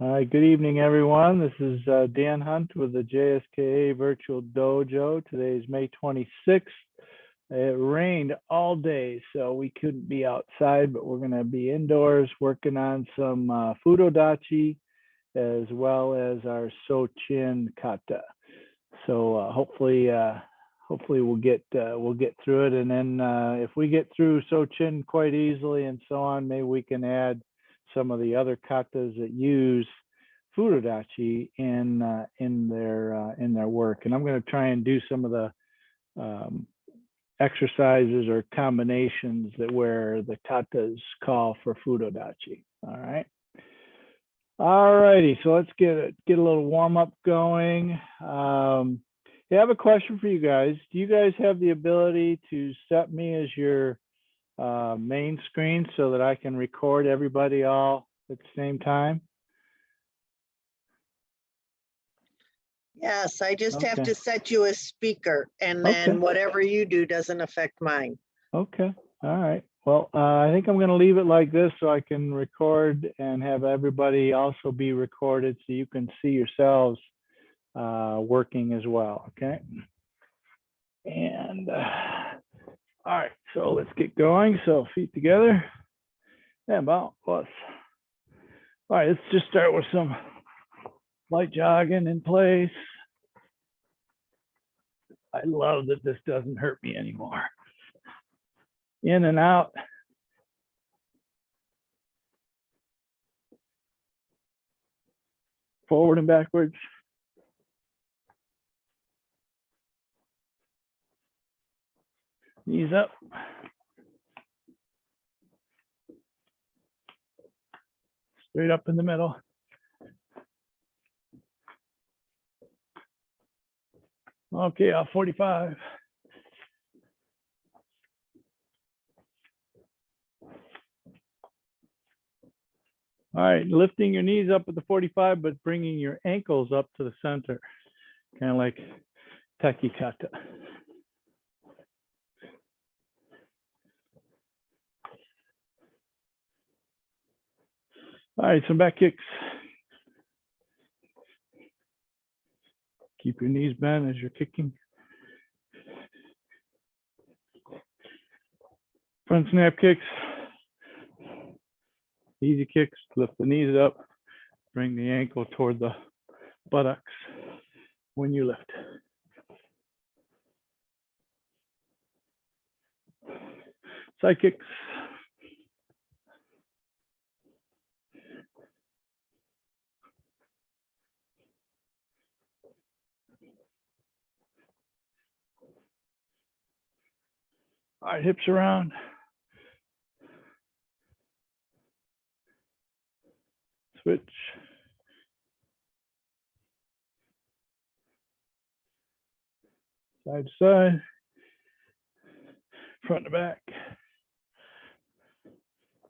Hi, good evening, everyone. This is Dan Hunt with the JSKA Virtual Dojo. Today is May 26th. It rained all day, so we couldn't be outside, but we're going to be indoors working on some Fudo Dachi as well as our Sochin Kata. So hopefully we'll get through it, and then if we get through Sochin quite easily and so on, maybe we can add some of the other katas that use Fudo Dachi in their work. And I'm going to try and do some of the exercises or combinations that where the katas call for Fudo Dachi. All righty, so let's get a little warm up going. I have a question for you guys. Do you guys have the ability to set me as your main screen so that I can record everybody all at the same time? Yes, I just have to set you a speaker, and then whatever you do doesn't affect mine. Okay, all right. Well, I think I'm going to leave it like this so I can record and have everybody also be recorded so you can see yourselves working as well, okay? And all right, so let's get going. So feet together and bounce plus. All right, let's just start with some light jogging in place. I love that this doesn't hurt me anymore. In and out. Forward and backwards. Knees up. Straight up in the middle. Okay, off 45. All right, lifting your knees up at the 45, but bringing your ankles up to the center, kind of like Taki Kata. All right, some back kicks. Keep your knees bent as you're kicking. Front snap kicks. Easy kicks, lift the knees up, bring the ankle toward the buttocks when you lift. Side kicks. All right, hips around. Switch. Side to side. Front to back.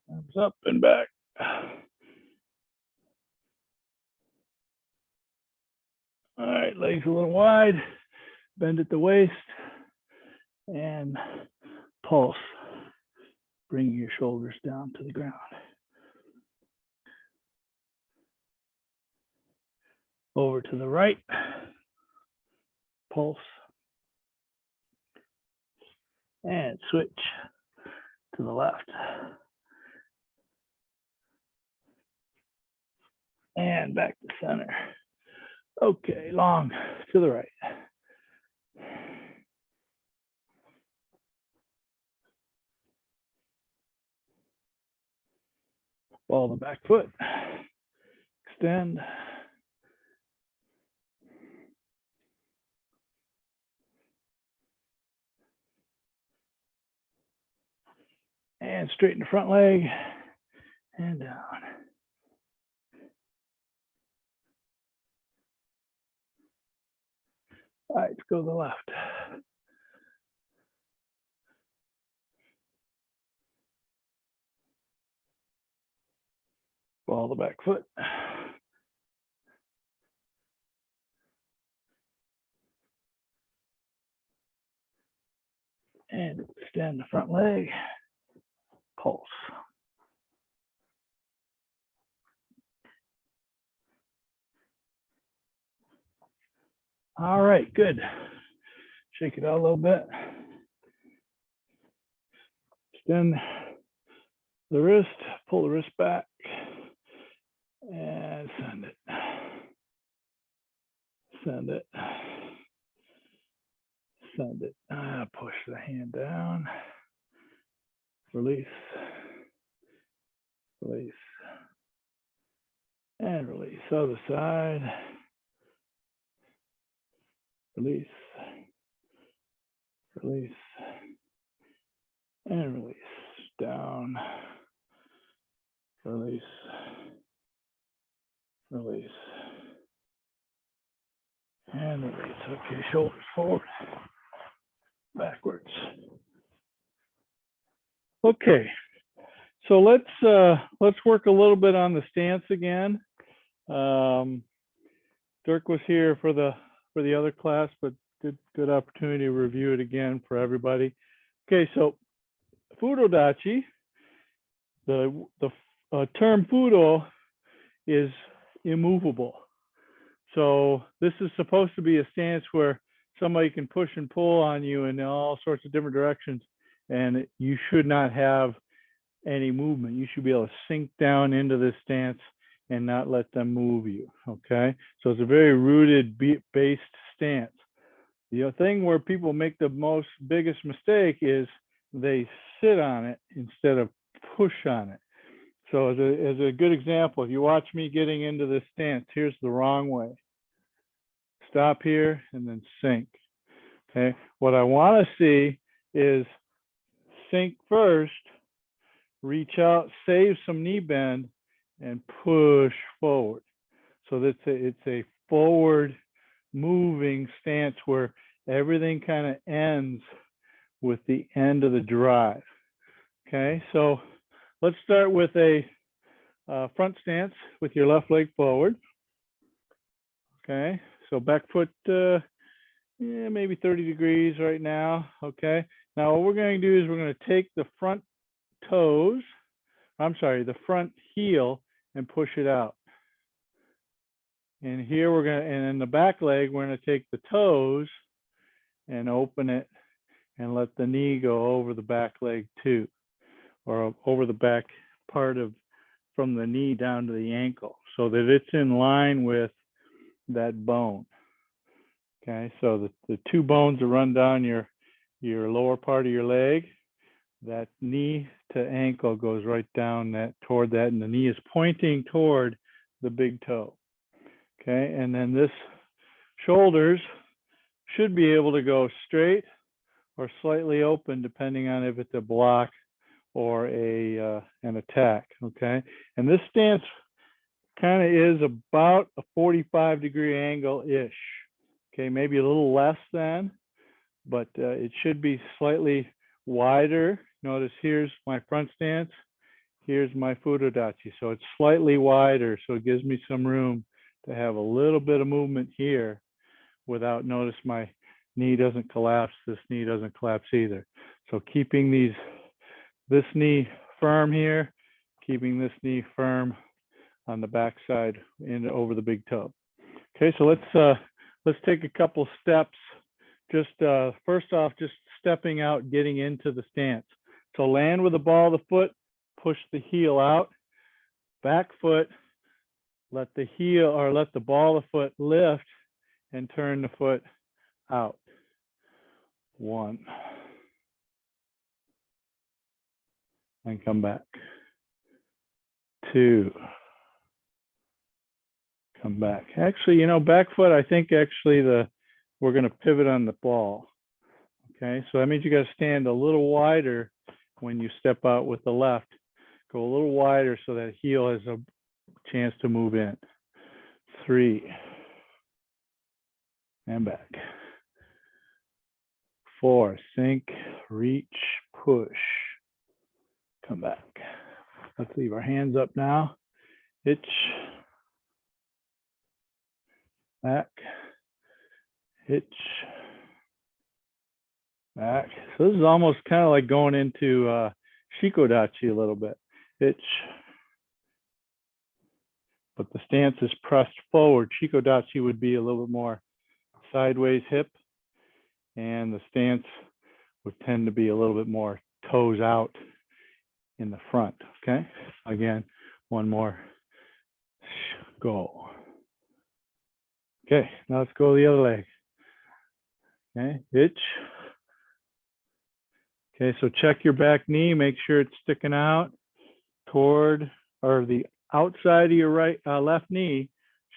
Arms up and back. All right, legs a little wide. Bend at the waist. And pulse. Bring your shoulders down to the ground. Over to the right. Pulse. And switch to the left. And back to center. Okay, long to the right. Ball the back foot. Extend. And straighten the front leg. And down. All right, let's go to the left. Ball the back foot. And extend the front leg. Pulse. All right, good. Shake it out a little bit. Extend the wrist, pull the wrist back, and send it. Send it. Send it. Push the hand down. Release. Release. And release. Other side. Release. Release. And release. Down. Release. Release. And release. Okay, shoulders forward. Backwards. Okay. So let's work a little bit on the stance again. Dirk was here for the other class, but good opportunity to review it again for everybody. Okay, so Fudo Dachi, the term Fudo is immovable. So this is supposed to be a stance where somebody can push and pull on you in all sorts of different directions, and you should not have any movement. You should be able to sink down into this stance and not let them move you. Okay, so it's a very rooted based stance. The thing where people make the biggest mistake is they sit on it instead of push on it. So as a good example, if you watch me getting into this stance, here's the wrong way. Stop here and then sink. Okay, what I want to see is sink first, reach out, save some knee bend, and push forward. So that's it's a forward moving stance where everything kind of ends with the end of the drive. Okay, so let's start with a front stance with your left leg forward. Okay, so back foot maybe 30 degrees right now. Okay, now what we're going to do is we're going to take the front toes, the front heel, and push it out. And here we're going to, and in the back leg, we're going to take the toes and open it and let the knee go over the back leg too, or over the back part of from the knee down to the ankle so that it's in line with that bone. Okay, so the two bones that run down your lower part of your leg, that knee to ankle goes right down toward that, and the knee is pointing toward the big toe. Okay, and then this shoulders should be able to go straight or slightly open depending on if it's a block or an attack. Okay, and this stance kind of is about a 45-degree angle-ish. Okay, maybe a little less than, but it should be slightly wider. Notice here's my front stance, here's my Fudo Dachi. So it's slightly wider, so it gives me some room to have a little bit of movement here without, notice my knee doesn't collapse, this knee doesn't collapse either. So keeping this knee firm here, keeping this knee firm on the back side over the big toe. Okay, so let's take a couple steps. Just first off, just stepping out, getting into the stance. So land with the ball of the foot, push the heel out, back foot, let the ball of the foot lift and turn the foot out. 1. And come back. 2. Come back. Actually, back foot, I think actually we're going to pivot on the ball. Okay, so that means you got to stand a little wider when you step out with the left. Go a little wider so that heel has a chance to move in. 3. And back. 4. Sink, reach, push. Come back. Let's leave our hands up now. Hitch. Back. Hitch. Back. So this is almost kind of like going into Shiko Dachi a little bit. Hitch. But the stance is pressed forward. Shiko Dachi would be a little bit more sideways hip, and the stance would tend to be a little bit more toes out in the front. Okay, again, one more. Go. Okay, now let's go the other leg. Okay, hitch. Okay, so check your back knee, make sure it's sticking out toward, or the outside of your right left knee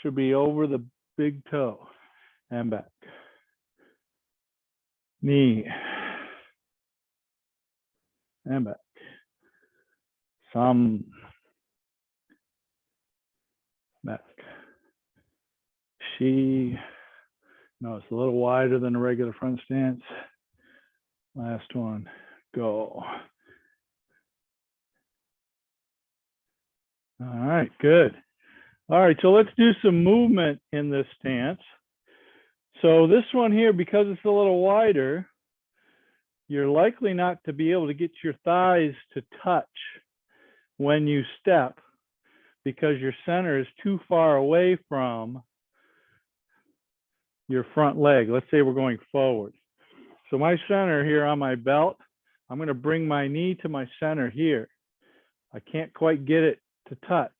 should be over the big toe, and back. Knee, and back. Some, back. She, no, it's a little wider than a regular front stance. Last one, go. All right, good. All right, so let's do some movement in this stance. So this one here, because it's a little wider, you're likely not to be able to get your thighs to touch when you step because your center is too far away from your front leg. Let's say we're going forward. So my center here on my belt, I'm going to bring my knee to my center here. I can't quite get it to touch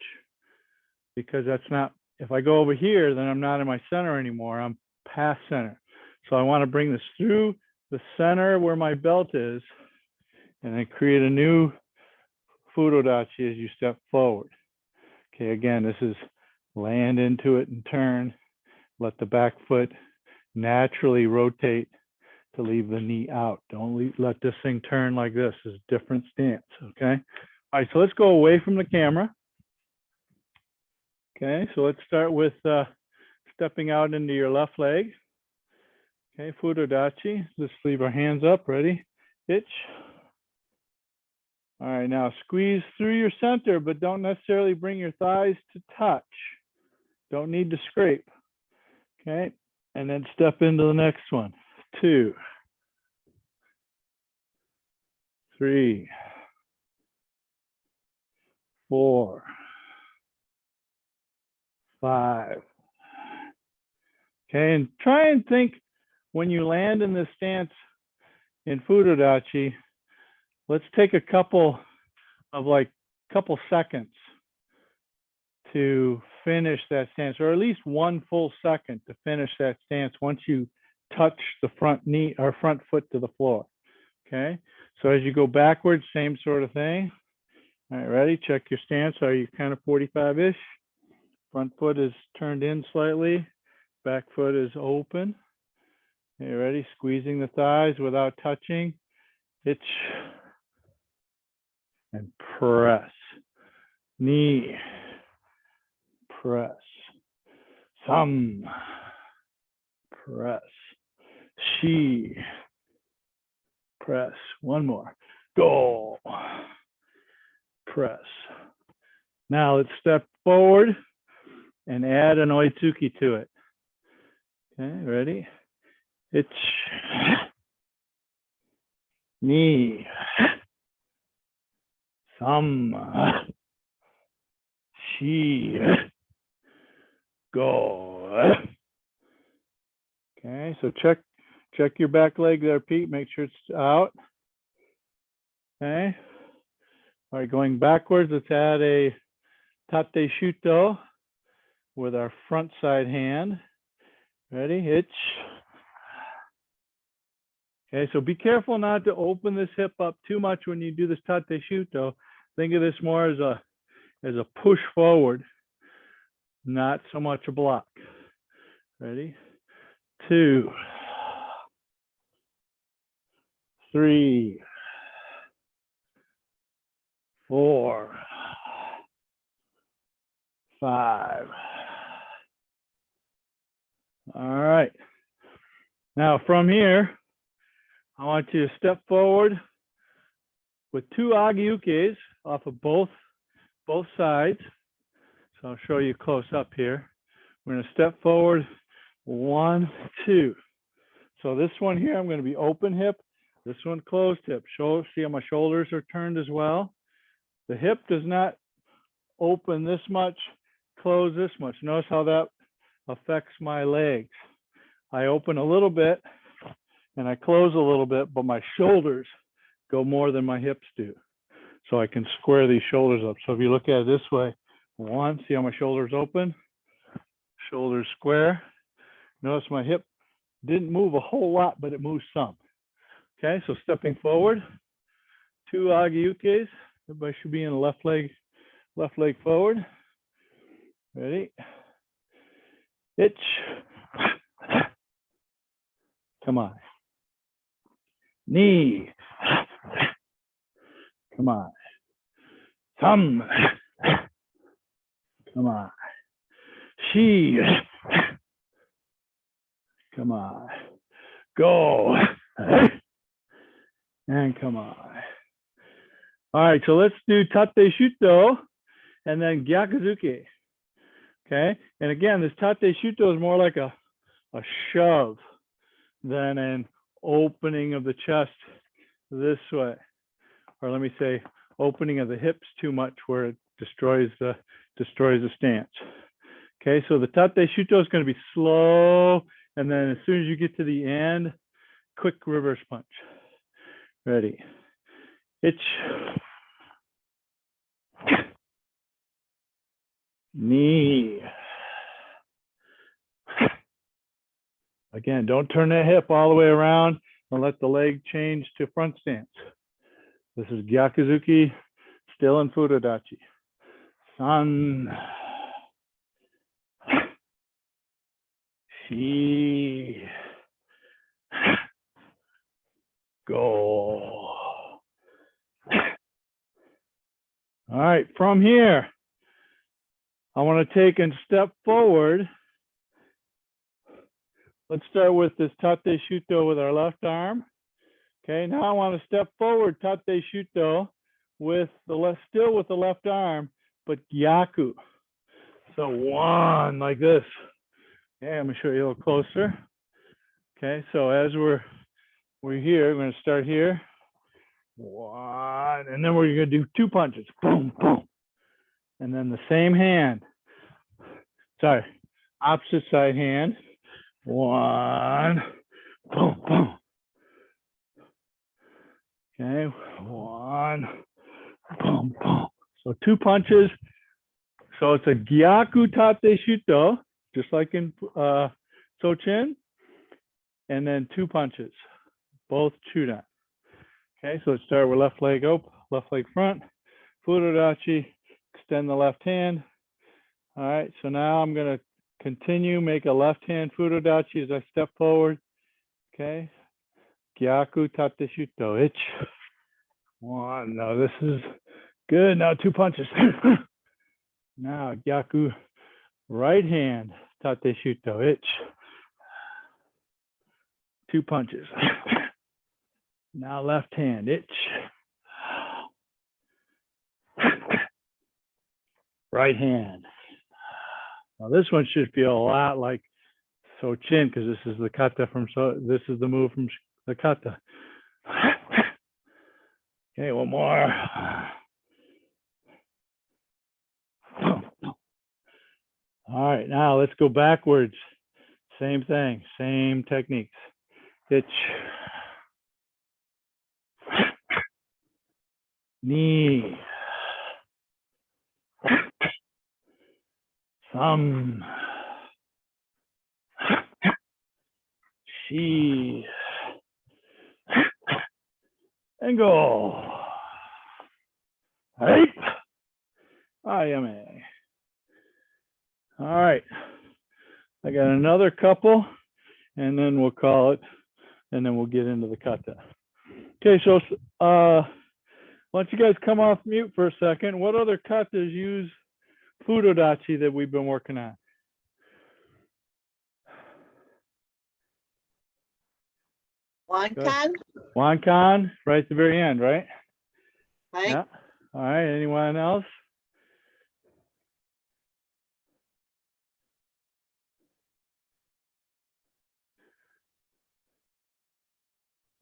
because that's not, if I go over here, then I'm not in my center anymore. I'm past center. So I want to bring this through the center where my belt is and then create a new Fudo Dachi as you step forward. Okay, again, this is land into it and turn. Let the back foot naturally rotate to leave the knee out. Don't let this thing turn like this. It's a different stance, okay? All right, so let's go away from the camera. Okay, so let's start with stepping out into your left leg. Okay, Fudo Dachi. Let's leave our hands up. Ready? Hitch. All right, now squeeze through your center, but don't necessarily bring your thighs to touch. Don't need to scrape. Okay, and then step into the next one. 2, 3, 4, 5. Okay, and try and think when you land in this stance in Fudo Dachi, let's take a couple seconds to finish that stance, or at least one full second to finish that stance once you touch the front knee or front foot to the floor. Okay, so as you go backwards, same sort of thing. All right, ready? Check your stance. Are you kind of 45-ish? Front foot is turned in slightly. Back foot is open. Okay, ready? Squeezing the thighs without touching. Hitch and press. Knee. Press. Thumb. Press. She. Press. One more. Go. Press. Now let's step forward and add an oitsuki to it. Okay, ready? Hitch. Knee. Thumb. She. Go. Okay, so check your back leg there, Pete. Make sure it's out. Okay. All right, going backwards, let's add a tate shuto with our front side hand. Ready? Hitch. Okay, so be careful not to open this hip up too much when you do this tate shuto. Think of this more as a push forward, not so much a block. Ready? 2, 3, 4, 5. All right. Now from here, I want you to step forward with 2 agiukes off of both sides. So I'll show you close up here. We're going to step forward 1, 2. So this one here, I'm going to be open hip. This one closed hip. See how my shoulders are turned as well. The hip does not open this much, close this much. Notice how that affects my legs. I open a little bit and I close a little bit, but my shoulders go more than my hips do. So I can square these shoulders up. So if you look at it this way, one, see how my shoulders open, shoulders square. Notice my hip didn't move a whole lot, but it moved some. Okay, so stepping forward, 2 agi-ukes. Everybody should be in the left leg forward. Ready? Itch. Come on. Knee. Come on. Thumb. Come on. She. Come on. Go. And come on. All right, so let's do tate shuto and then gyakuzuki. Okay, and again, this tate shuto is more like a shove than an opening of the chest this way. Or let me say, opening of the hips too much where it destroys the stance. Okay, so the tate shuto is going to be slow, and then as soon as you get to the end, quick reverse punch. Ready. Itch. Knee. Again, don't turn that hip all the way around and let the leg change to front stance. This is Gyakuzuki, still in Fudo Dachi. San. Shi. Go. All right, from here, I want to take and step forward. Let's start with this tate shuto with our left arm. Okay, now I want to step forward tate shuto with the left, still with the left arm, but gyaku. So one like this. Okay, I'm gonna show you a little closer. Okay, so as we're here, we're gonna start here. One, and then we're gonna do 2 punches. Boom, boom. And then the same hand. Sorry, opposite side hand. One, boom, boom. Okay, one, boom, boom. So 2 punches. So it's a gyaku tate shuto, just like in Sochin, and then 2 punches, both chudan. Okay, so let's start with left leg up, left leg front, Fudo Dachi, extend the left hand. All right, so now I'm gonna continue, make a left hand Fudo Dachi as I step forward. Okay, gyaku tate shuto, itch. One, no, this is good. Now 2 punches. Now gyaku, right hand tate shuto, itch. 2 punches. Now left hand, itch. Right hand. Now this one should feel a lot like Sochin because this is the kata from this is the move from the kata. Okay, one more. All right, now let's go backwards. Same thing, same techniques. Itch. Knee. Thumb. She. And go. Right. Ayame. All right. I got another couple, and then we'll call it, and then we'll get into the kata. Okay, so why don't you guys come off mute for a second? What other katas use Fudo Dachi that we've been working on? Wankan? Wankan, right at the very end, right? Right? Yeah. All right, anyone else?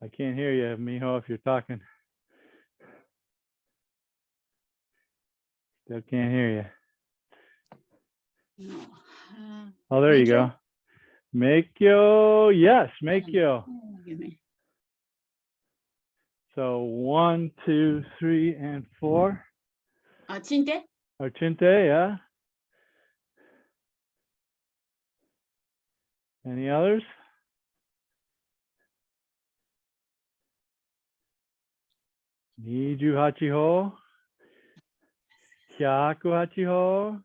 I can't hear you, Miho, if you're talking. Still can't hear you. No. Oh, there you go. Meikyo, yes, Meikyo. Give me. So 1, 2, 3, and 4. Chinte. Ochinte, yeah. Any others? Niju Hachiho. Hyaku Hachiho.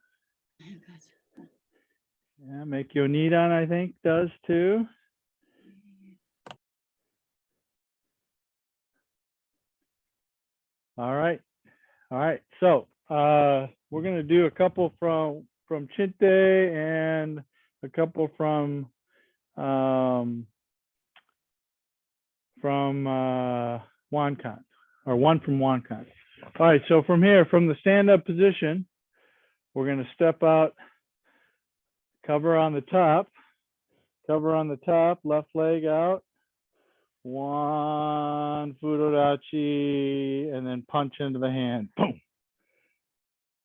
Yeah, Meikyo Nidan, I think, does too. All right. All right. So we're going to do a couple from Chinte and a couple from Wankan, or one from Wankan. All right. So from here, from the stand-up position, we're going to step out, cover on the top, left leg out. 1 Fudo Dachi, and then punch into the hand. Boom.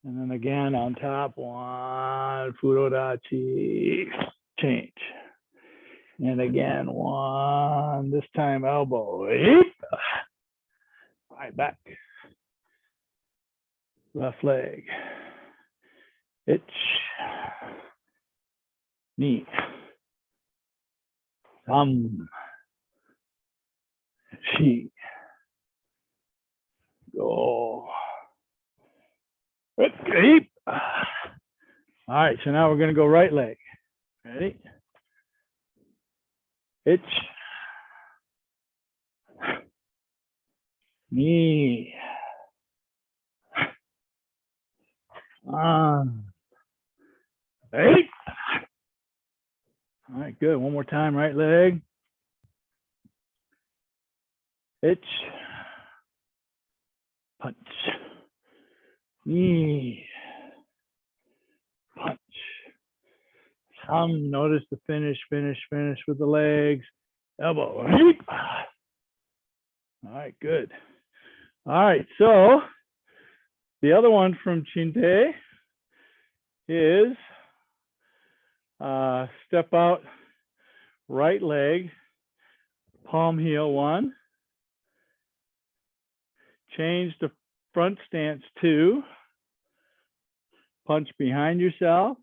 And then again on top, 1 Fudo Dachi, change. And again, 1, this time elbow. All right, back. Left leg. Itch. Knee. Thumb. She. Go. Okay. All right, so now we're going to go right leg. Ready? Itch. Knee. On. Hey. All right, good. One more time, right leg. Itch. Punch. Knee. Punch. Notice the finish with the legs. Elbow. All right, good. All right, so the other one from Chinte is step out, right leg, palm heel 1. Change the front stance 2. Punch behind yourself.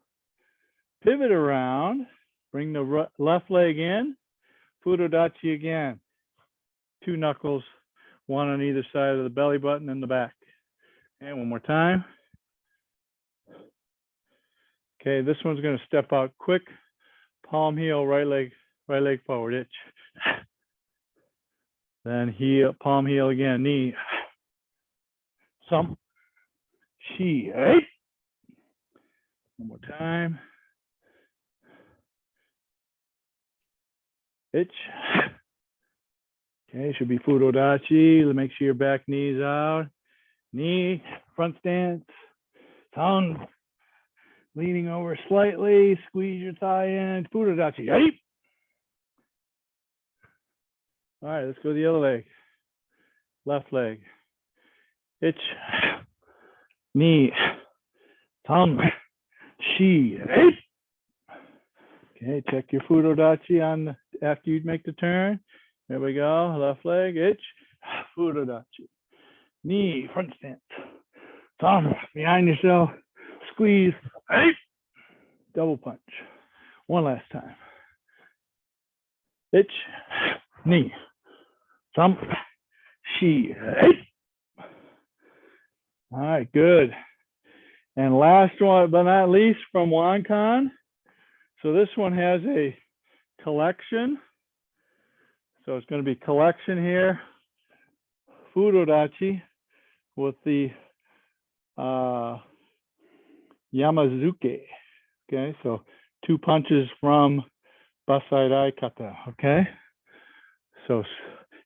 Pivot around. Bring the left leg in. Fudo Dachi again. 2 knuckles, 1 on either side of the belly button and the back. And one more time. Okay, this one's going to step out quick. Palm heel, right leg forward. Itch. Then heel, palm heel again. Knee. Some. She. Right. One more time. Itch. Okay, should be Fudo Dachi. Make sure your back knee's out. Knee, front stance. Tongue. Leaning over slightly. Squeeze your thigh in. Fudo Dachi. Right. All right, let's go to the other leg. Left leg. Itch. Knee. Tongue. She. Right. Okay, check your Fudo Dachi on after you make the turn. There we go. Left leg, itch, Fudo Dachi. Knee, front stance. Thumb behind yourself. Squeeze. Right. Double punch. One last time. Itch, knee, thumb, she. Right. All right, good. And last one, but not least, from Wankan. So this one has a collection. So it's going to be collection here, Fudo Dachi with the Yamazuke. Okay, so 2 punches from Basai Kata. Okay, so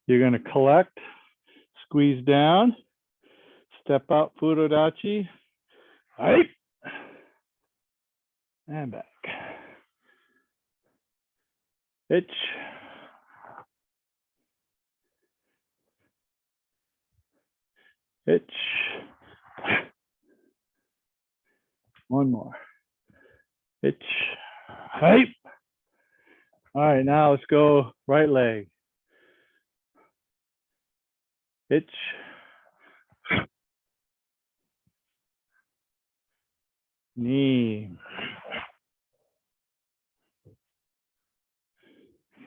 you're going to collect, squeeze down, step out Fudo Dachi, right, and back. Itch. Itch. One more. Itch. Hype. All right, now let's go right leg. Ich. Ni.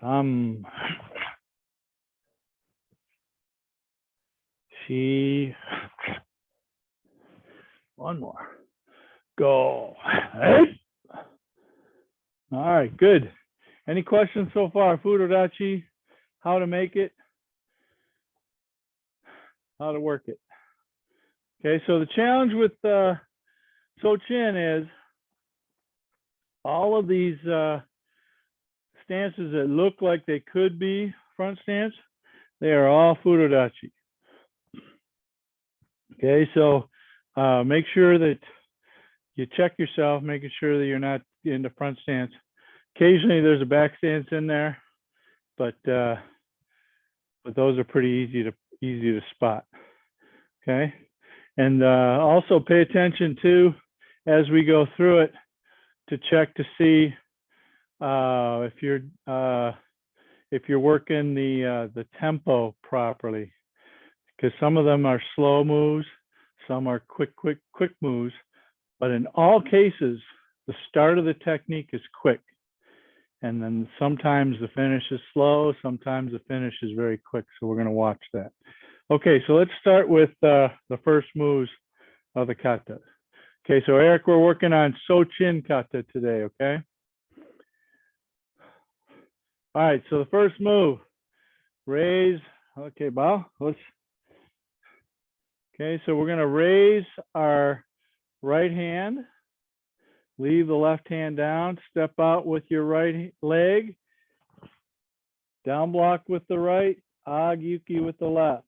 Sam. Shi. One more. Go. Hey. All right, good. Any questions so far? Fudo Dachi, how to make it, how to work it. Okay, so the challenge with Sochin is all of these stances that look like they could be front stance, they are all Fudo Dachi. Okay, so make sure that you check yourself, making sure that you're not in the front stance. Occasionally there's a back stance in there, but those are pretty easy to spot. Okay, and also pay attention to, as we go through it, to check to see if you're working the tempo properly, because some of them are slow moves, some are quick moves, but in all cases the start of the technique is quick, and then sometimes the finish is slow, sometimes the finish is very quick. So we're going to watch that. Okay, so let's start with the first moves of the kata. Okay, so Eric, we're working on Sochin Kata today, okay? All right, so the first move, raise, okay, bow, let's, okay, so we're gonna raise our right hand, leave the left hand down, step out with your right leg, down block with the right, agyuki with the left.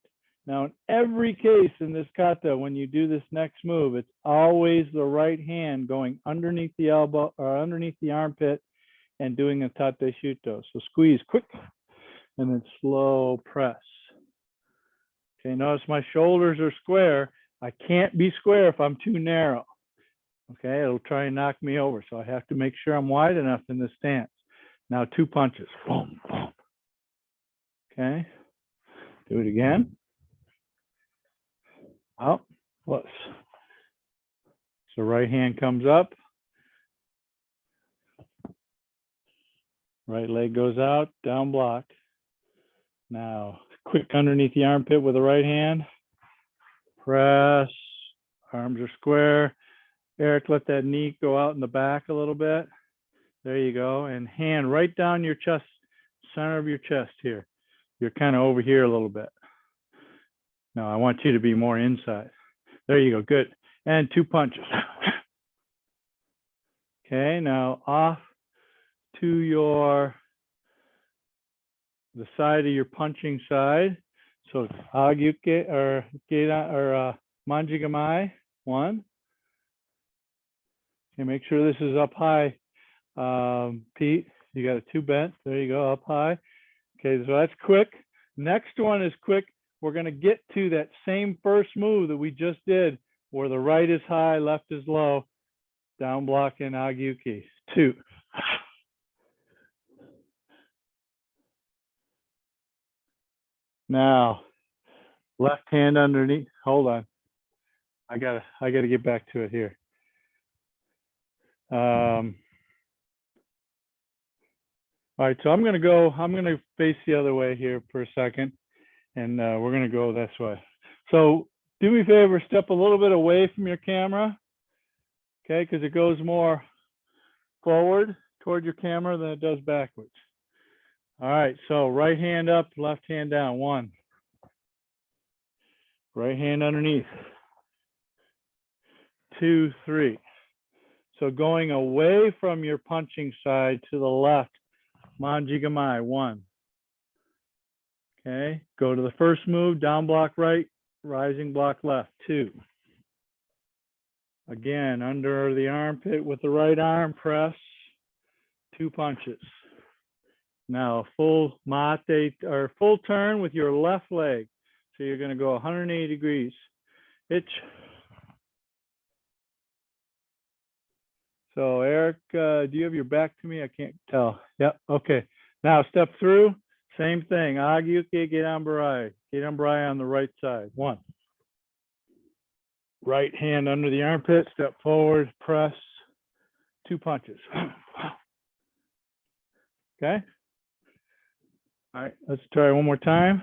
Now, in every case in this kata, when you do this next move, it's always the right hand going underneath the elbow or underneath the armpit and doing a tate shuto. So squeeze quick and then slow press. Okay, notice my shoulders are square. I can't be square if I'm too narrow. Okay, it'll try and knock me over. So I have to make sure I'm wide enough in this stance. Now 2 punches. Boom, boom. Okay, do it again. Out, plus. So right hand comes up. Right leg goes out, down block. Now, quick underneath the armpit with the right hand. Press, arms are square. Eric, let that knee go out in the back a little bit. There you go. And hand right down your chest, center of your chest here. You're kind of over here a little bit. No, I want you to be more inside. There you go, good. And 2 punches. Okay, now off to the side of your punching side. So agyuke or manjigamai, 1. Okay, make sure this is up high. Pete, you got a 2 bent. There you go, up high. Okay, so that's quick. Next one is quick. We're going to get to that same first move that we just did, where the right is high, left is low. Down block in agyuki. 2. Now, left hand underneath. Hold on. I gotta get back to it here. All right, so I'm gonna face the other way here for a second, and we're gonna go this way. So do me a favor, step a little bit away from your camera, okay? Because it goes more forward toward your camera than it does backwards. All right, so right hand up, left hand down, 1. Right hand underneath, 2, 3. So going away from your punching side to the left, manjigamai, 1. Okay, go to the first move, down block right, rising block left, 2. Again, under the armpit with the right arm, press, 2 punches. Now full mate or full turn with your left leg. So you're going to go 180 degrees. Itch. So Eric, do you have your back to me? I can't tell. Yep. Okay. Now step through, same thing. Agyuki Gedanbarai. Gedanbarai on the right side. 1. Right hand under the armpit, step forward, press, 2 punches. Okay. All right, let's try one more time.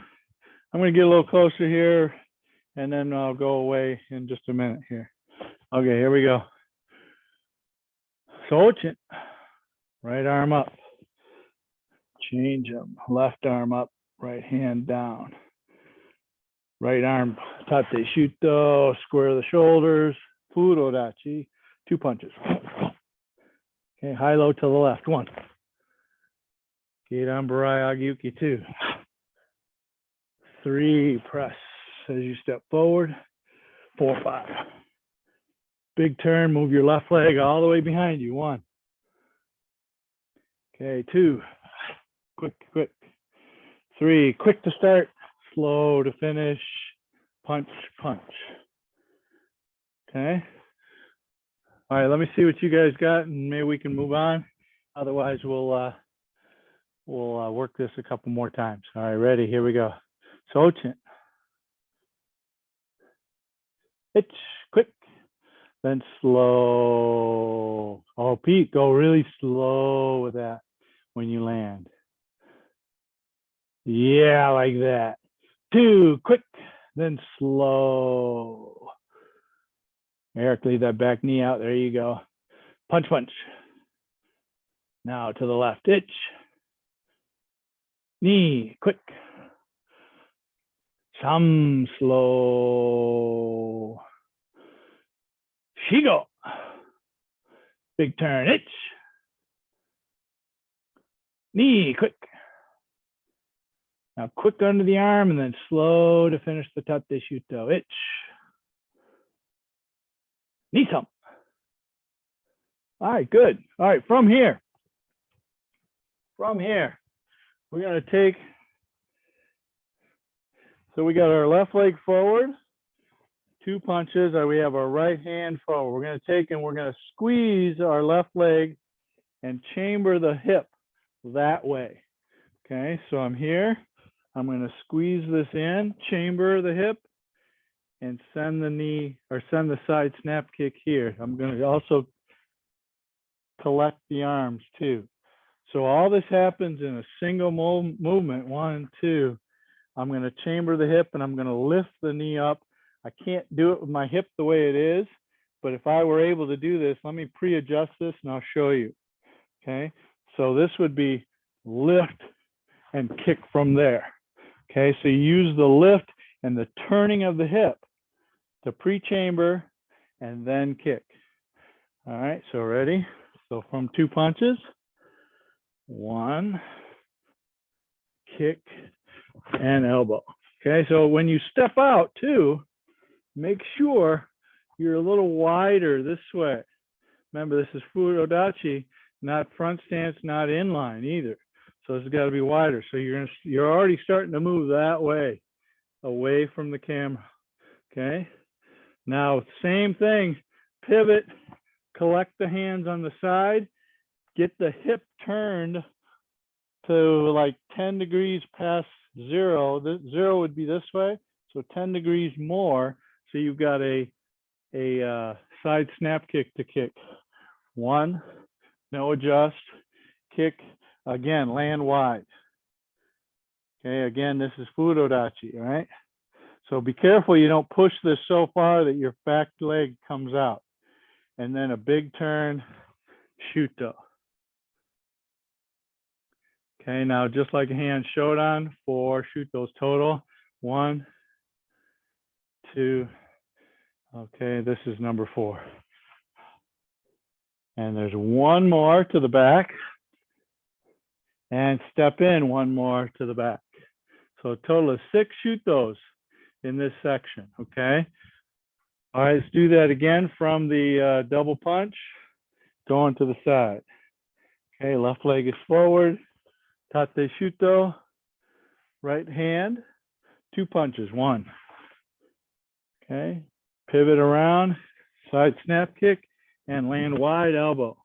I'm going to get a little closer here, and then I'll go away in just a minute here. Okay, here we go. Sochin, right arm up. Change them. Left arm up, right hand down. Right arm, tate shuto, square the shoulders. Fudo Dachi, 2 punches. Okay, high low to the left. 1. Gedanbarai Agyuki 2. 3, press as you step forward. 4, 5. Big turn, move your left leg all the way behind you. 1. Okay, 2. Quick. 3, quick to start, slow to finish. Punch. Okay. All right, let me see what you guys got, and maybe we can move on. Otherwise, we'll work this a couple more times. All right, ready? Here we go. Sochin. Hitch, quick, then slow. Oh, Pete, go really slow with that when you land. Yeah, like that. 2, quick, then slow. Eric, leave that back knee out. There you go. Punch. Now to the left. Itch. Knee, quick. Some slow. Shigo. Big turn. Itch. Knee, quick. Now quick under the arm and then slow to finish the tate shuto. Itch. Knee thump. All right, good. All right, from here, we're going to take, so we got our left leg forward, 2 punches, and we have our right hand forward. We're going to take and we're going to squeeze our left leg and chamber the hip that way. Okay, so I'm here. I'm going to squeeze this in, chamber the hip, and send the knee, or send the side snap kick here. I'm going to also collect the arms too. So all this happens in a single movement. 1, 2. I'm going to chamber the hip and I'm going to lift the knee up. I can't do it with my hip the way it is, but if I were able to do this, let me pre-adjust this and I'll show you. Okay, so this would be lift and kick from there. Okay, so you use the lift and the turning of the hip to pre-chamber and then kick. All right, so ready? So from 2 punches, 1, kick, and elbow. Okay, so when you step out too, make sure you're a little wider this way. Remember, this is Fudo Dachi, not front stance, not inline either. So it's got to be wider. So you're already starting to move that way, away from the camera. Okay. Now, same thing, pivot, collect the hands on the side, get the hip turned to like 10 degrees past 0. The 0 would be this way, so 10 degrees more. So you've got a side snap kick to kick. 1, no adjust, kick, again, land wide. Okay, again, this is Fudo Dachi, all right? So be careful you don't push this so far that your back leg comes out. And then a big turn, shuto. Okay, now just like a hand shodan, 4 shutos total. 1, 2. Okay, this is number 4. And there's 1 more to the back. And step in 1 more to the back. So a total of 6 shutos in this section, okay? All right, let's do that again from the double punch, going to the side. Okay, left leg is forward, tate shuto, right hand, 2 punches, 1. Okay, pivot around, side snap kick, and land wide elbow.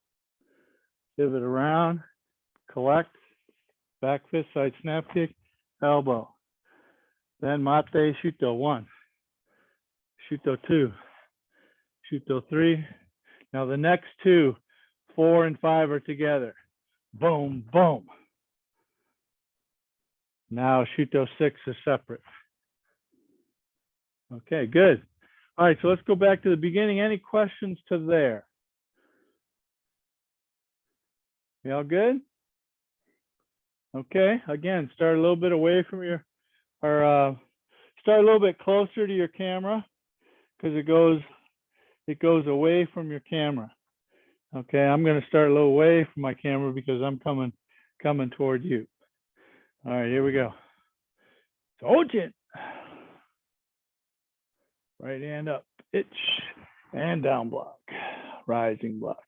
Pivot around, collect, back fist, side snap kick, elbow. Then mate, shuto 1, shuto 2, shuto 3. Now the next 2, 4 and 5 are together. Boom, boom. Now shuto 6 is separate. Okay, good. All right, so let's go back to the beginning. Any questions to there? You all good? Okay, again, start a little bit away from your, or start a little bit closer to your camera because it goes away from your camera. Okay, I'm going to start a little away from my camera because I'm coming toward you. All right, here we go. Sochin. Right hand up, itch, and down block, rising block.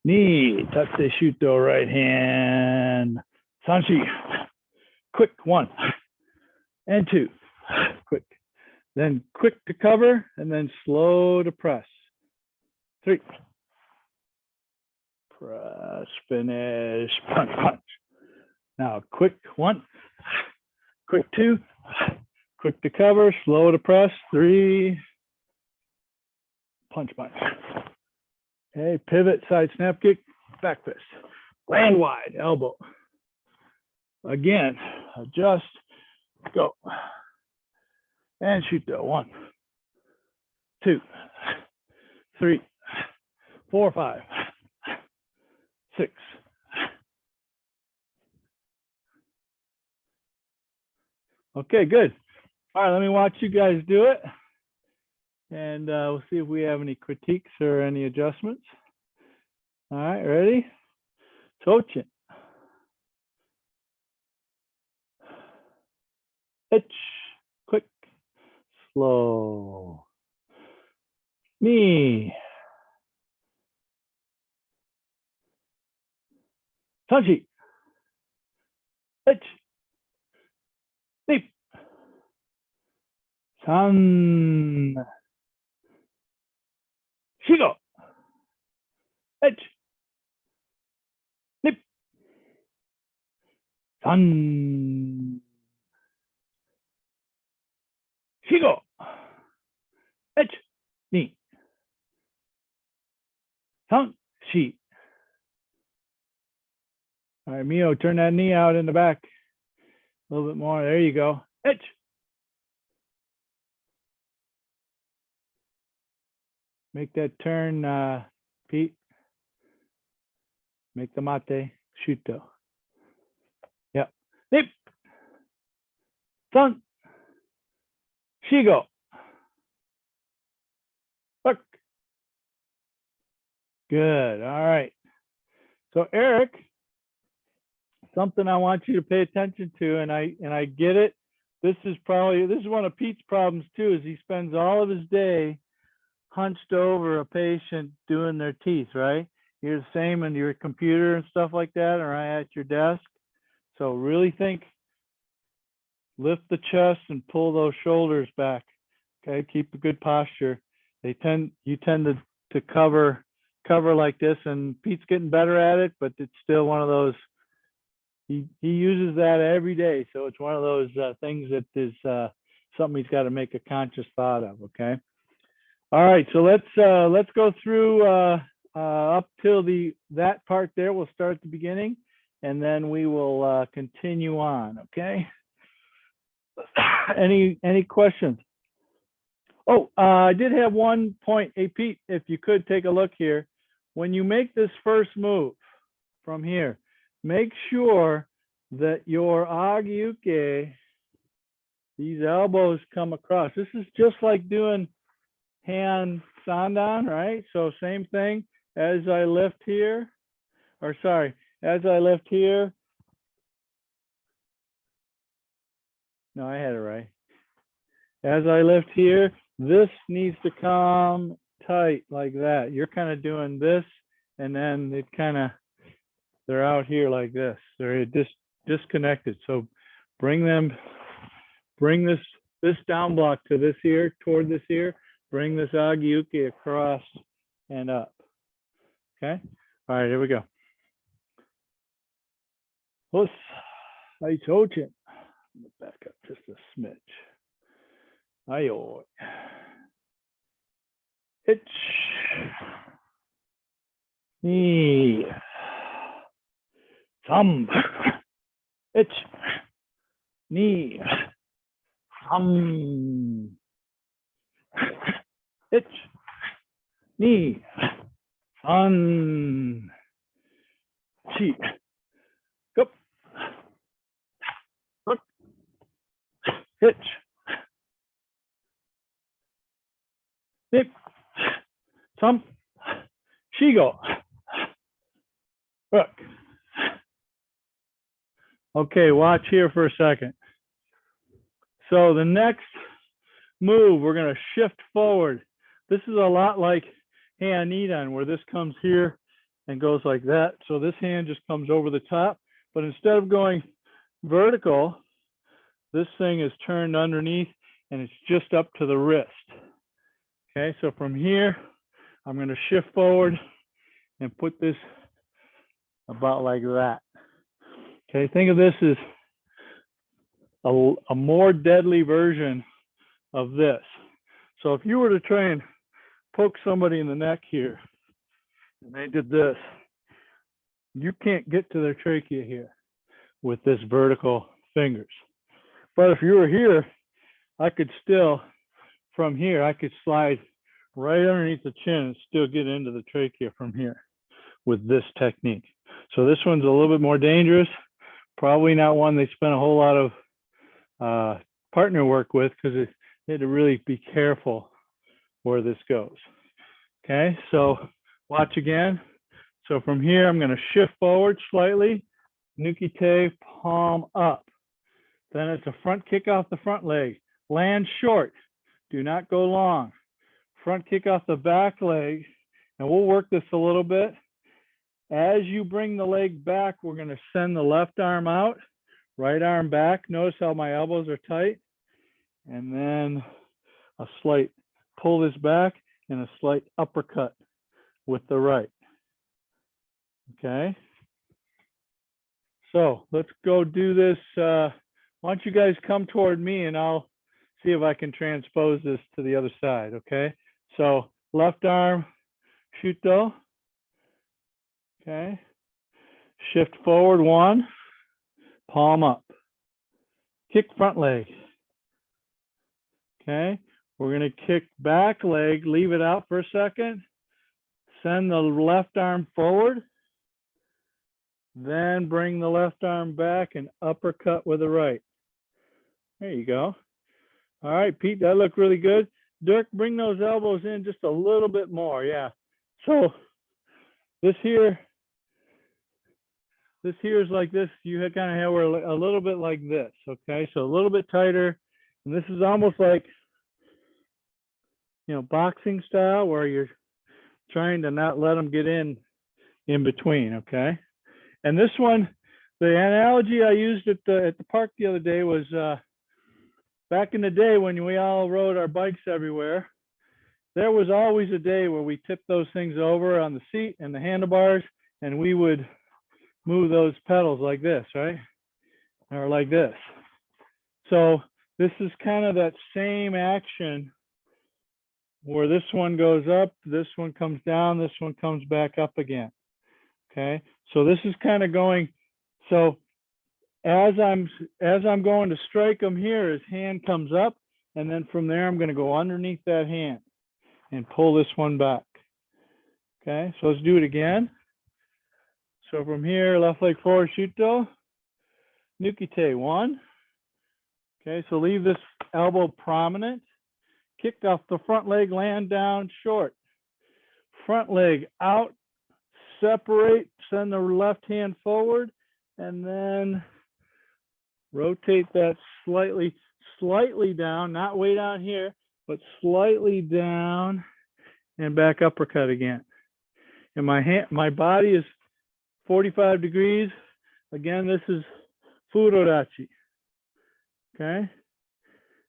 Knee, tate shuto, right hand, sanshi. Quick, 1 and 2, quick. Then quick to cover, and then slow to press. 3. Press, finish, punch, punch. Now quick 1, quick 2, quick to cover, slow to press, 3, punch, punch. Okay, pivot, side snap kick, back fist. Land wide, elbow. Again, adjust, go. And shoot that 1, 2, 3, 4, 5, 6. Okay, good. All right, let me watch you guys do it. And we'll see if we have any critiques or any adjustments. All right, ready? Sochin. Itch. Quick. Slow. Knee. Touchy. Itch. Leap. San. Shigo. Itch. Leap. San. Shigo. Itch. Knee. San. Shi. All right, Mio, turn that knee out in the back. A little bit more. There you go. Itch. Make that turn, Pete. Make the mate. Shuto. Yep. Nip. San. Shigo. Look. Good. All right. So Eric, something I want you to pay attention to, and I get it. This is one of Pete's problems too, is he spends all of his day hunched over a patient doing their teeth, right? You're the same on your computer and stuff like that, or at your desk. So really think, lift the chest and pull those shoulders back. Okay, keep a good posture. You tend to cover like this, and Pete's getting better at it, but it's still one of those. He uses that every day, so it's one of those things that is something he's got to make a conscious thought of. Okay. All right, so let's go through up till that part there. We'll start at the beginning, and then we will continue on. Okay. Any questions? Oh, I did have one point. Hey, Pete, if you could take a look here. When you make this first move from here, make sure that your agiuke, these elbows come across. This is just like doing hand sandan, right? So same thing as I lift here, as I lift here. No, I had it right. As I lift here, this needs to come tight like that. You're kind of doing this, and then they're out here like this. They're disconnected. So bring this down block to this ear, toward this ear. Bring this agiuke across and up. Okay. All right, here we go. Hi, Sochin. Back up just a smidge. Ayo. Itch. Knee. Thumb. Itch. Knee. Thumb. Itch. Knee. Thumb. Chi. Go. Look. Itch. Nip. Thumb. Shigo. Look. Okay, watch here for a second. So the next move, we're going to shift forward. This is a lot like hand nidan, where this comes here and goes like that. So this hand just comes over the top, but instead of going vertical, this thing is turned underneath and it's just up to the wrist. Okay, so from here, I'm going to shift forward and put this about like that. Okay, think of this as a more deadly version of this. So if you were to try and poke somebody in the neck here, and they did this, you can't get to their trachea here with this vertical fingers. But if you were here, I could still, from here, I could slide right underneath the chin and still get into the trachea from here with this technique. So this one's a little bit more dangerous. Probably not one they spent a whole lot of partner work with, because they had to really be careful where this goes. Okay, so watch again. So from here, I'm going to shift forward slightly, Nuki-te, palm up. Then it's a front kick off the front leg. Land short. Do not go long. Front kick off the back leg. And we'll work this a little bit. As you bring the leg back, we're going to send the left arm out, right arm back. Notice how my elbows are tight. And then a slight pull this back and a slight uppercut with the right. Okay. So let's go do this. Why don't you guys come toward me and I'll see if I can transpose this to the other side. Okay. So left arm, shuto. Okay. Shift forward one, palm up. Kick front leg. Okay. We're going to kick back leg, leave it out for a second. Send the left arm forward. Then bring the left arm back and uppercut with the right. There you go. All right, Pete, that looked really good. Dirk, bring those elbows in just a little bit more. Yeah. So this here is like this. You kind of have a little bit like this. Okay, so a little bit tighter. And this is almost like, you know, boxing style, where you're trying to not let them get in between. Okay. And this one, the analogy I used at the park the other day was back in the day when we all rode our bikes everywhere, there was always a day where we tipped those things over on the seat and the handlebars, and we would move those pedals like this, right? Or like this. So this is kind of that same action where this one goes up, this one comes down, this one comes back up again. Okay, so this is kind of going, so as I'm going to strike him here, his hand comes up, and then from there I'm going to go underneath that hand and pull this one back. Okay, so let's do it again. So from here, left leg forward, shuto, Nuki-te, one. Okay, so leave this elbow prominent. Kicked off the front leg, land down short. Front leg out, separate, send the left hand forward, and then rotate that slightly down, not way down here, but slightly down, and back uppercut again. And my body is 45 degrees. Again, this is Fudo Dachi. Okay.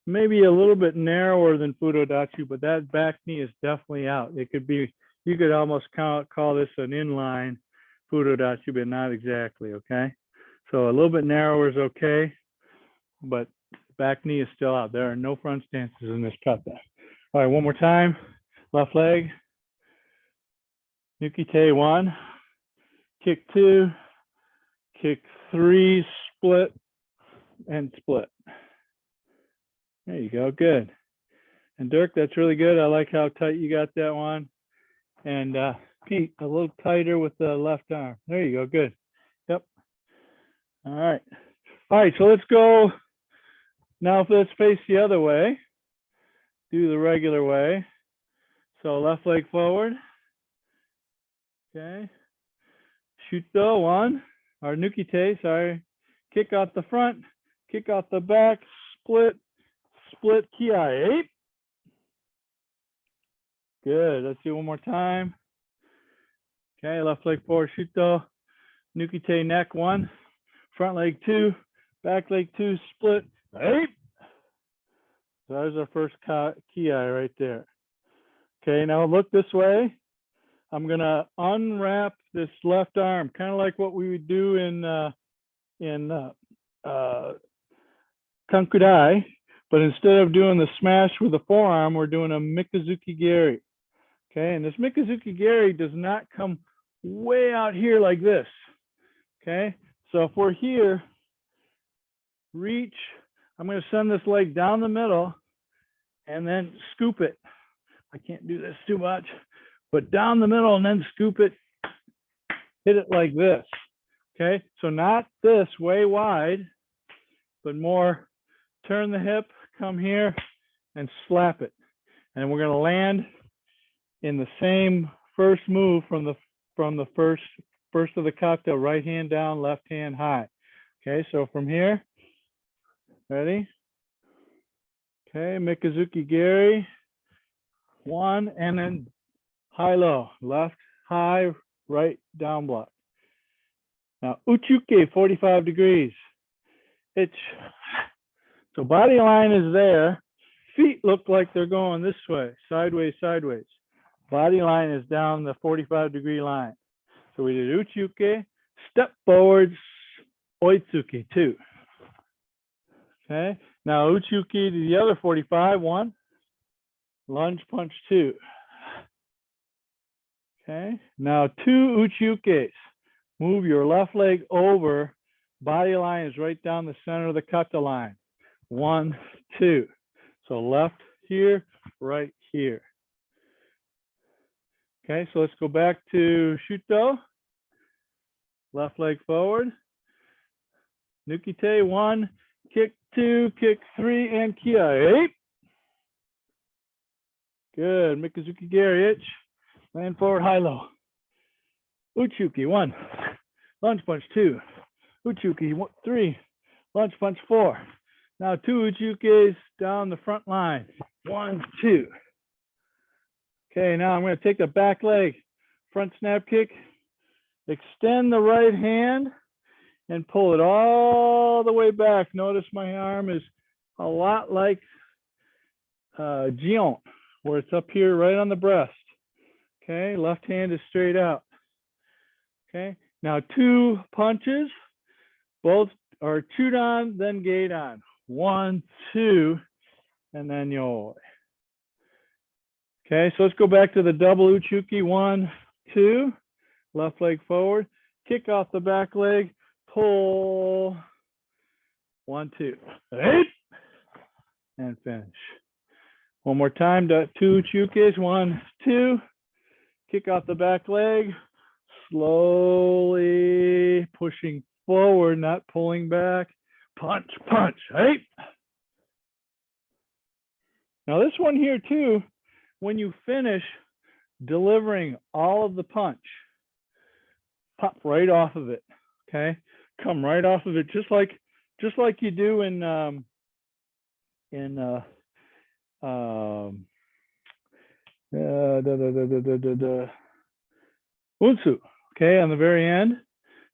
Maybe a little bit narrower than Fudo Dachi, but that back knee is definitely out. It could be, you could almost call this an inline Fudo Dachi, but not exactly. Okay. So a little bit narrower is okay, but back knee is still out. There are no front stances in this kata. All right, one more time. Left leg. Nuki-te 1, kick 2, kick 3, split, and split. There you go, good. And Dirk, that's really good. I like how tight you got that one. And Pete, a little tighter with the left arm. There you go, good. Yep. All right. All right, so let's go. Now let's face the other way. Do the regular way. So left leg forward. Okay. Shuto 1, or Nuki-te, sorry. Kick off the front, kick off the back, split, split, kiai 8. Good, let's do one more time. Okay, left leg forward, Shuto. Nuki-te neck 1, front leg 2, back leg 2, split, 8. So there's our first kiai right there. Okay, now look this way. I'm gonna unwrap this left arm, kind of like what we would do in Kankudai, but instead of doing the smash with the forearm, we're doing a Mikazuki Geri. Okay, and this Mikazuki Geri does not come way out here like this. Okay, so if we're here, reach, I'm going to send this leg down the middle and then scoop it. I can't do this too much, but down the middle and then scoop it, hit it like this. Okay, so not this way wide, but more turn the hip, come here and slap it. And we're going to land in the same first move from the first of the kata, right hand down, left hand high. Okay, so from here, ready? Okay, Mikazuki Geri, 1, and then high low, left high, right down block. Now Uchuke 45 degrees. So body line is there. Feet look like they're going this way, sideways, sideways. Body line is down the 45-degree line. So we did Uchuke, step forwards, Oitsuki 2. Okay, now Uchuke to the other 45, 1, lunge punch 2. Okay, now 2 Uchukes. Move your left leg over, body line is right down the center of the kata line. 1, 2. So left here, right here. Okay, so let's go back to Shuto. Left leg forward. Nuki-te 1, kick 2, kick 3, and kiai 8. Good. Mikazuki Geri itch. Land forward, high low. Uchuki 1, lunge punch 2. Uchuki 3, lunge punch 4. Now 2 Uchukes down the front line. 1, 2. Okay, now I'm going to take the back leg, front snap kick, extend the right hand, and pull it all the way back. Notice my arm is a lot like Jion, where it's up here right on the breast. Okay, left hand is straight out. Okay, now 2 punches, both are chudan, then gate on. 1, 2, and then yoi. Okay, so let's go back to the double Uchuki. 1, 2, left leg forward, kick off the back leg, pull. 1, 2, 8, and finish. One more time, 2 Uchukis. 1, 2, kick off the back leg, slowly pushing forward, not pulling back. Punch, punch, 8. Now this one here too, when you finish delivering all of the punch, pop right off of it. Okay, come right off of it, just like you do in Unsu. Okay, on the very end,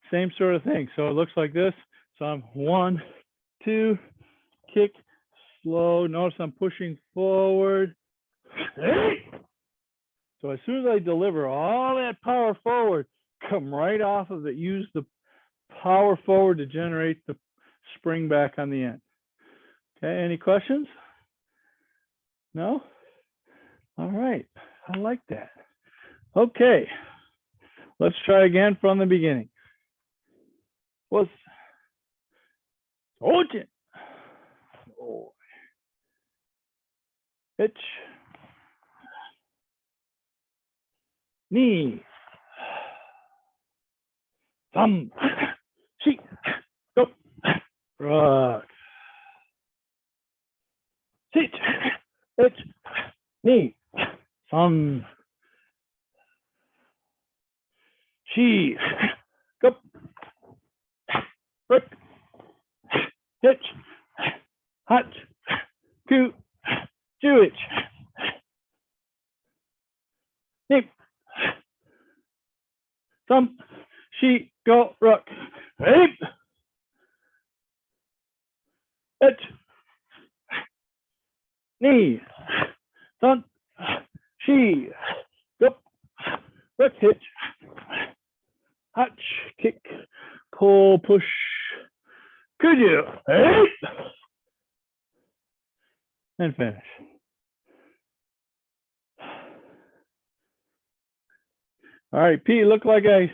same sort of thing. So it looks like this. So I'm 1, 2, kick, slow. Notice I'm pushing forward. So as soon as I deliver all that power forward, come right off of it. Use the power forward to generate the spring back on the end. Okay, any questions? No? All right, I like that. Okay, let's try again from the beginning. What's Sochin? Oh. Hitch. Knee. Thumb. Sheet. Go. Rock. Seat. Hitch. Knee. Thumb. She. Go. Rook. Hitch. Hot. Coo. Jewish. Nip. Thumb. She. Go. Rook. Hip. Hitch. Knee. Thumb. She. Go. Rook. Hitch. Hutch. Kick. Pull. Push. Could you? And finish. All right, Pete, looked like I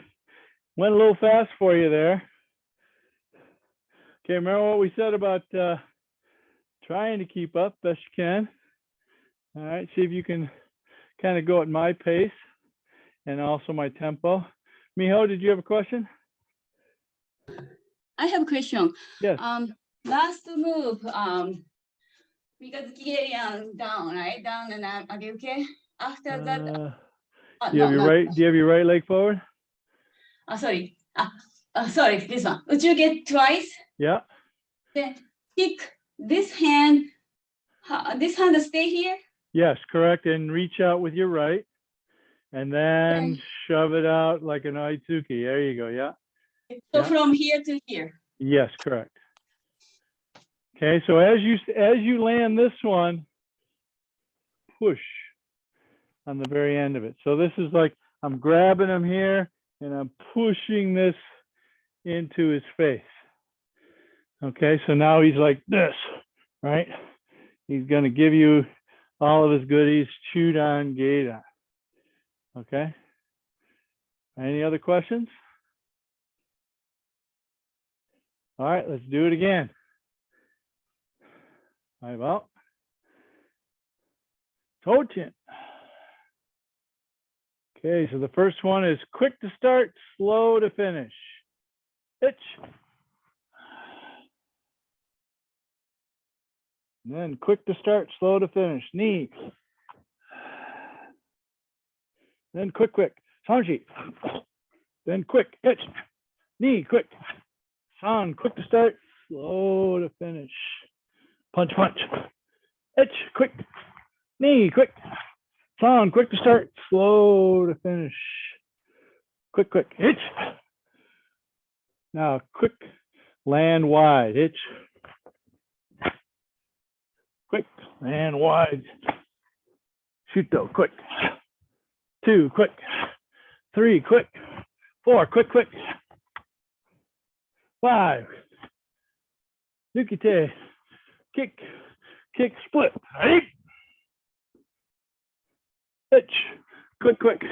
went a little fast for you there. Okay, remember what we said about trying to keep up best you can. All right, see if you can kind of go at my pace and also my tempo. Miho, did you have a question? I have a question. Yes. Last move, because Kigerian down, right? Down and okay. After that, Do you have your right leg forward? Sorry. Sorry, this one. Would you get twice? Yeah. Then kick this hand stay here? Yes, correct. And reach out with your right. And then Okay. shove it out like an Oitsuki. There you go. Yeah. So Yeah. from here to here. Yes, correct. Okay, so as you land this one, push on the very end of it. So this is like I'm grabbing him here and I'm pushing this into his face. Okay, so now he's like this, right? He's gonna give you all of his goodies, chewed on, gate on. Okay. Any other questions? All right, let's do it again. All right, well, Sochin. Okay, so the first one is quick to start, slow to finish. Hitch. And then quick to start, slow to finish. Knee. Then quick. Sanji. Then quick. Hitch. Knee, quick. San, quick to start, slow to finish. Punch. Hitch, quick. Knee, quick. San, quick to start, slow to finish. Quick. Hitch. Now, quick, land wide. Hitch. Quick, land wide. Shoot though, quick. 2, quick. 3, quick. 4, quick. 5. Nukite. Kick, split. Right. Hitch. Quick.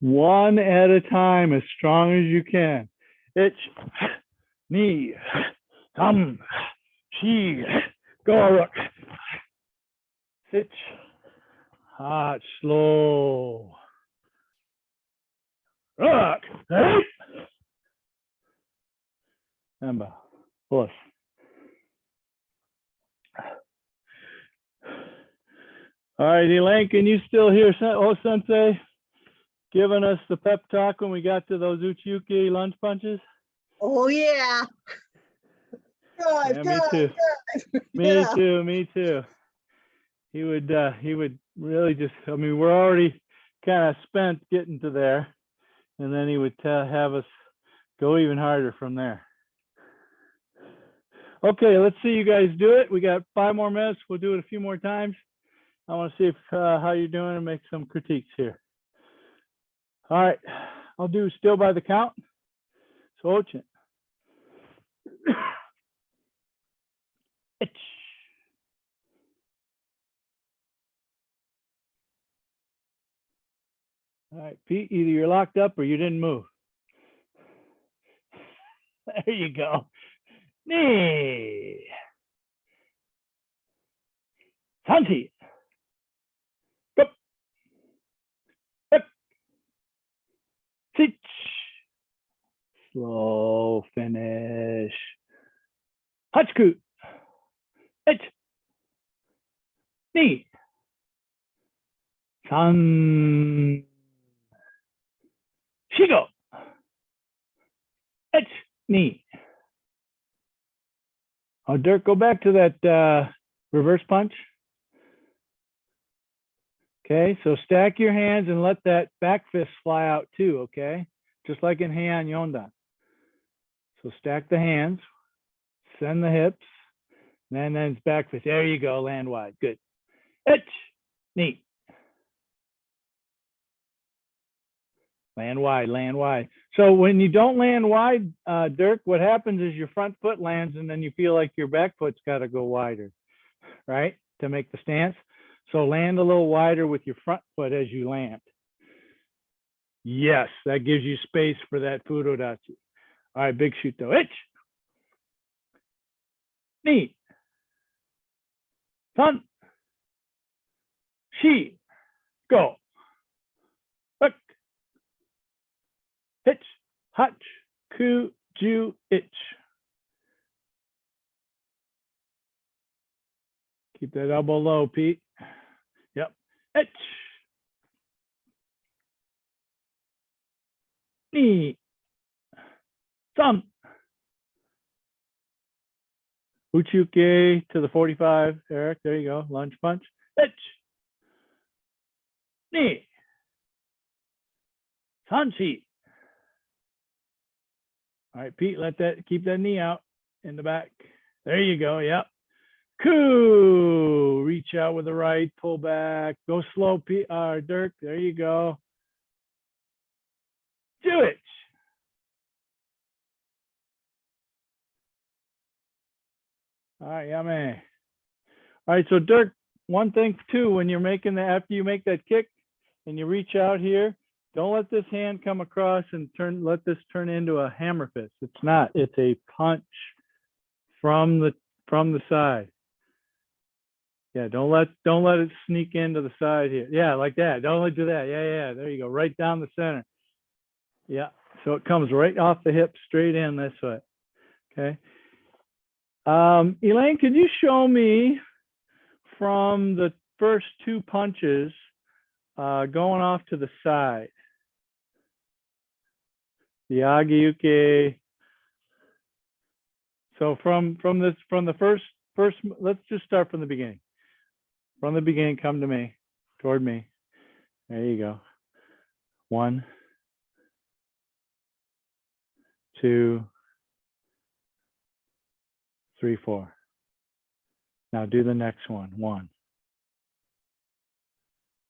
One at a time, as strong as you can. Hitch. Knee. Thumb. Chi. Go rook. Hitch. Hot, slow. Rock. Right. Emba. Plus. All right, Elaine, can you still hear Sensei giving us the pep talk when we got to those Uchiuki lunge punches? Oh yeah. Good. Me too. He would really just, I mean, we're already kind of spent getting to there, and then he would have us go even harder from there. Okay, let's see you guys do it. We got 5 more minutes. We'll do it a few more times. I want to see if how you're doing and make some critiques here. All right, I'll do still by the count. Sochin. All right, Pete, either you're locked up or you didn't move. There you go. Knee. Santi. Go. Up. Sit. Slow finish. Hachiku. It. Knee. San. Shigo. It. Knee. Oh, Dirk, go back to that reverse punch. Okay, so stack your hands and let that back fist fly out too, okay? Just like in Heian Yondan. So stack the hands, send the hips, and then it's back fist. There you go, land wide. Good. Itch. Neat. Land wide, land wide. So when you don't land wide, Dirk, what happens is your front foot lands and then you feel like your back foot's got to go wider, right? To make the stance. So land a little wider with your front foot as you land. Yes, that gives you space for that Fudo Dachi. All right, big shoot though. Itch. Knee. San. Shi. Go. Look. Hitch. Hutch. Ku. Ju. Itch. Keep that elbow low, Pete. Yep. Itch. Knee. San. Uchuke to the 45, Eric. There you go. Lunge punch. Itch. Knee. Sanchi. All right, Pete, keep that knee out in the back. There you go. Yep. Coo. Reach out with the right, pull back. Go slow, Pete. Dirk. There you go. Do it. All right, yummy. All right, so Dirk, one thing too, when you're making after you make that kick and you reach out here, don't let this hand come across and let this turn into a hammer fist. It's not. It's a punch from the side. Yeah, don't let it sneak into the side here. Yeah, like that. Don't do that. Yeah. There you go. Right down the center. Yeah. So it comes right off the hip, straight in this way. Okay. Elaine, could you show me from the first two punches going off to the side? The Agiyuke. So from the first, let's just start from the beginning. From the beginning, come to me, toward me. There you go. 1, 2, 3, 4. Now do the next one. 1.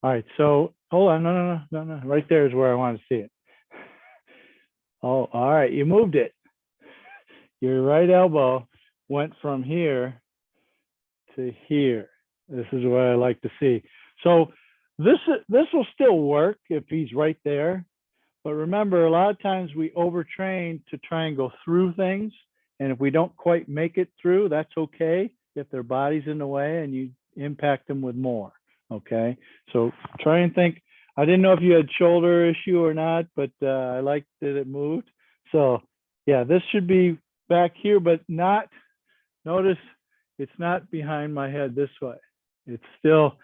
All right, so hold on. No. Right there is where I want to see it. Oh, all right, you moved it. Your right elbow went from here to here. This is what I like to see. So this will still work if he's right there. But remember, a lot of times we overtrain to try and go through things. And if we don't quite make it through, that's okay if their body's in the way and you impact them with more. Okay, so try and think. I didn't know if you had shoulder issue or not, but I liked that it moved. So yeah, this should be back here, but not, notice it's not behind my head this way. It's still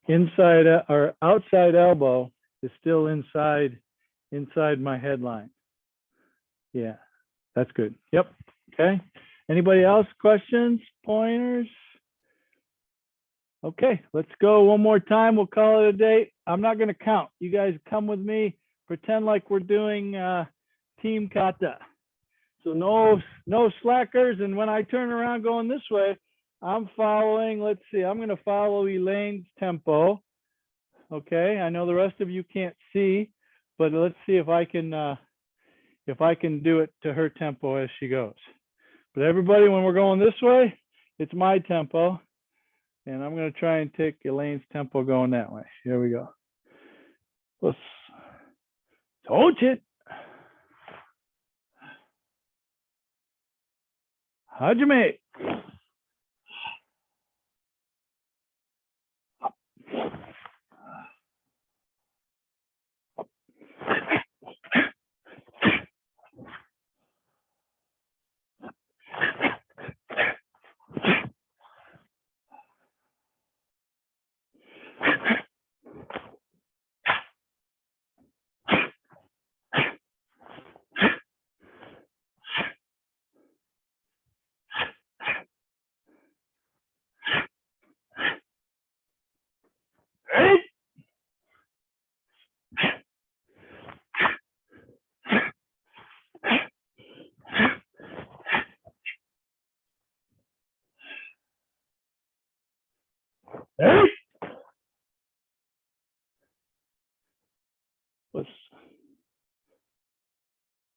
inside, or outside elbow is still inside my headline. Yeah, that's good. Yep. Okay. Anybody else? Questions, pointers? Okay, let's go one more time. We'll call it a day. I'm not going to count. You guys come with me. Pretend like we're doing Team Kata. So no slackers. And when I turn around going this way, I'm following. Let's see. I'm going to follow Elaine's tempo. Okay. I know the rest of you can't see, but let's see if I can do it to her tempo as she goes. But everybody, when we're going this way, it's my tempo, and I'm going to try and take Elaine's tempo going that way. Here we go. Let's Sochin. Hajime.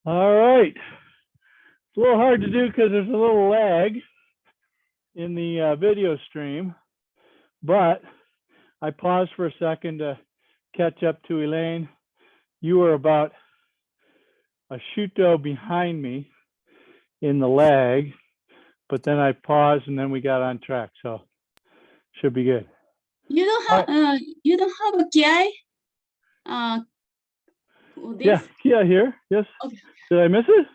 All right. It's a little hard to do because there's a little lag in the video stream, but I paused for a second to catch up to Elaine. You were about a shuto behind me in the lag, but then I paused and then we got on track, so should be good. You don't have a kiai? This? Yeah, Kia here. Yes. Okay. Did I miss it?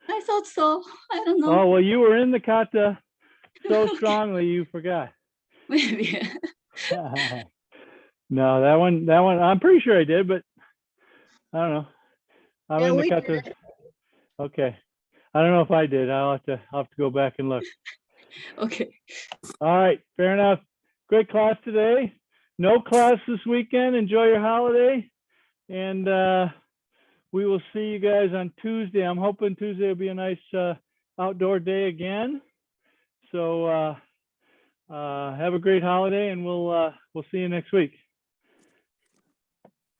I thought so. I don't know. Oh, well, you were in the kata so strongly you forgot. Maybe. No, that one, I'm pretty sure I did, but I don't know. I'm Yeah, in the we kata. did. Okay. I don't know if I did. I'll have to go back and look. Okay. All right, fair enough. Great class today. No class this weekend. Enjoy your holiday. And we will see you guys on Tuesday. I'm hoping Tuesday will be a nice outdoor day again. So have a great holiday, and we'll see you next week.